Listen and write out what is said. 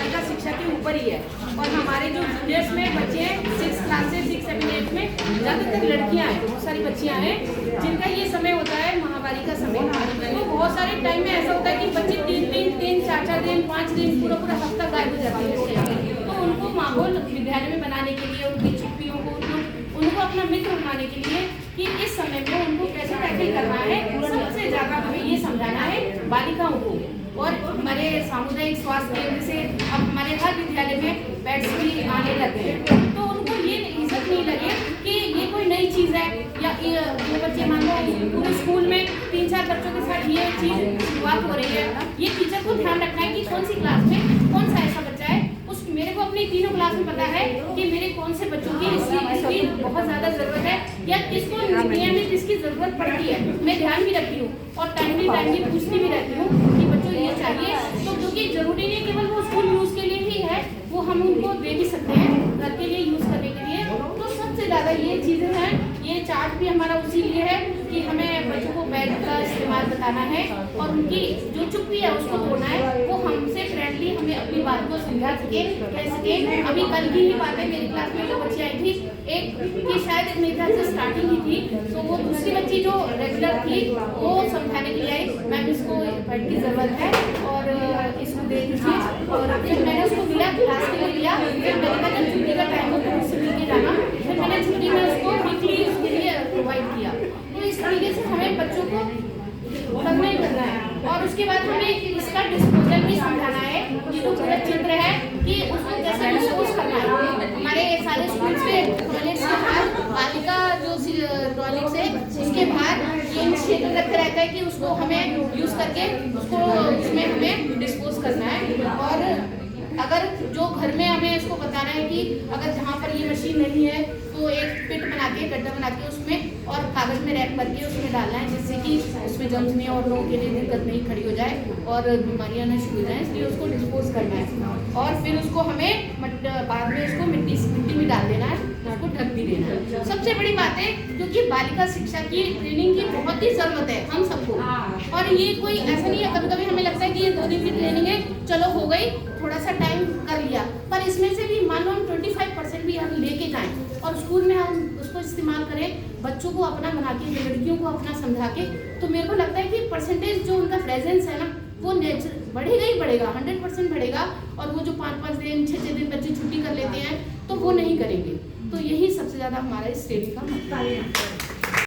बालिका शिक्षा के ऊपर ही है। और हमारे जो जूनियर्स में बच्चे हैं 6 क्लास से 6, 7, 8 में ज़्यादातर लड़कियां हैं, बहुत सारी बच्चियां हैं जिनका ये समय होता है महावारी का समय। तो बहुत सारे टाइम में ऐसा होता है कि बच्चे 3 दिन 4 दिन 5 दिन पूरा हफ्ता गायब हो जाते हैं। तो उनको माहौल विद्यालय में बनाने के लिए, उनकी छुट्टियों को उनको अपना मित्र बनाने के लिए कि इस समय में उनको कैसे टैकल करना है, सबसे ज़्यादा हमें ये समझाना है बालिकाओं को। और हमारे सामुदायिक स्वास्थ्य केंद्र से अब हमारे हर विद्यालय में बेड्स भी आने लगे हैं, तो उनको ये इज्जत नहीं लगे कि ये कोई नई चीज़ है, या जो बच्चे मान लो पूरे स्कूल में 3-4 बच्चों के साथ ये चीज़ शुरुआत हो रही है। ये टीचर को ध्यान रखना है कि कौन सी क्लास में कौन सा ऐसा बच्चा है, उस मेरे को अपनी तीनों क्लास में पता है कि मेरे कौन से बच्चों की इसकी बहुत ज़्यादा ज़रूरत है, या किसको नियमित इसकी ज़रूरत पड़ती है। मैं ध्यान भी रखती हूँ और टाइमली पूछती भी रहती हूँ कि बच्चों ये चाहिए, तो क्योंकि ज़रूरी नहीं केवल वो स्कूल यूज़ के लिए ही है, वो हम उनको दे भी सकते हैं घर के लिए यूज़ करने के लिए। तो सबसे ज़्यादा ये चीज़ें हैं, ये चार्ट भी हमारा उसी लिए है कि हमें बच्चों को बैग का इस्तेमाल बताना है और उनकी जो चुप्पी है उसको तोड़ना है। वो हमसे फ्रेंडली हमें अपनी बात को समझा सके, कह सके। अभी कल की ही बात है, मेरी क्लास में जो बच्ची आई थी, एक की शायद मेरे ख्याल से स्टार्टिंग ही थी, तो वो दूसरी बच्ची जो रेगुलर थी वो समझाने के लिए आई, मैम इसको बेड की ज़रूरत है और इसको दे दीजिए। और फिर मैंने उसको मिला, क्लास के लिए लिया, फिर मैंने कहा जब छुट्टी का टाइम हो तो उससे मिल के जाना। फिर मैंने छुट्टी में उसको वीकली उसके लिए प्रोवाइड किया। तो इस तरीके से हमें बच्चों को करना ही करना है। और उसके बाद हमें इसका डिस्पोजल भी समझाना है, ये जो पूरा चित्र है कि उसको कैसे डिस्पोज करना है। हमारे सारे स्कूल्स के टॉयलेट्स के बाहर बालिका जो टॉयलेट्स है उसके बाहर ये इनिशिएटिव रखा रहता है कि उसको हमें यूज़ करके उसको उसमें हमें डिस्पोज करना है। और अगर जो घर में हमें इसको बताना है कि अगर जहाँ पर ये मशीन नहीं है तो एक पिट बना के, गड्ढा बना के उसमें और कागज़ में रैप करके उसमें डालना है, जिससे कि उसमें जम्स नहीं और लोगों के लिए दिक्कत नहीं खड़ी हो जाए और बीमारियाँ न शुरू हो जाए, इसलिए उसको डिस्पोज करना है। और फिर उसको हमें बाद में उसको मिट्टी में डाल देना है, उसको ढक भी देना है। सबसे बड़ी बात है क्योंकि बालिका शिक्षा की ट्रेनिंग की बहुत ही ज़रूरत है हम सबको। और ये कोई ऐसा नहीं है, कभी कभी हमें लगता है कि ये 2 दिन की ट्रेनिंग है, चलो हो गई, थोड़ा सा टाइम कर लिया, पर इसमें से भी मान लो हम 25% भी हम लेके जाएं और स्कूल में हम उसको इस्तेमाल करें, बच्चों को अपना बना के, लड़कियों को अपना समझा के, तो मेरे को लगता है कि परसेंटेज जो उनका प्रेजेंस है ना वो बढ़ेगा ही बढ़ेगा, 100% बढ़ेगा। और वो जो 5-5 दिन 6-6 दिन बच्चे छुट्टी कर लेते हैं तो वो नहीं करेंगे। तो यही सबसे ज़्यादा हमारा इस ट्रेनिंग का मतलब है।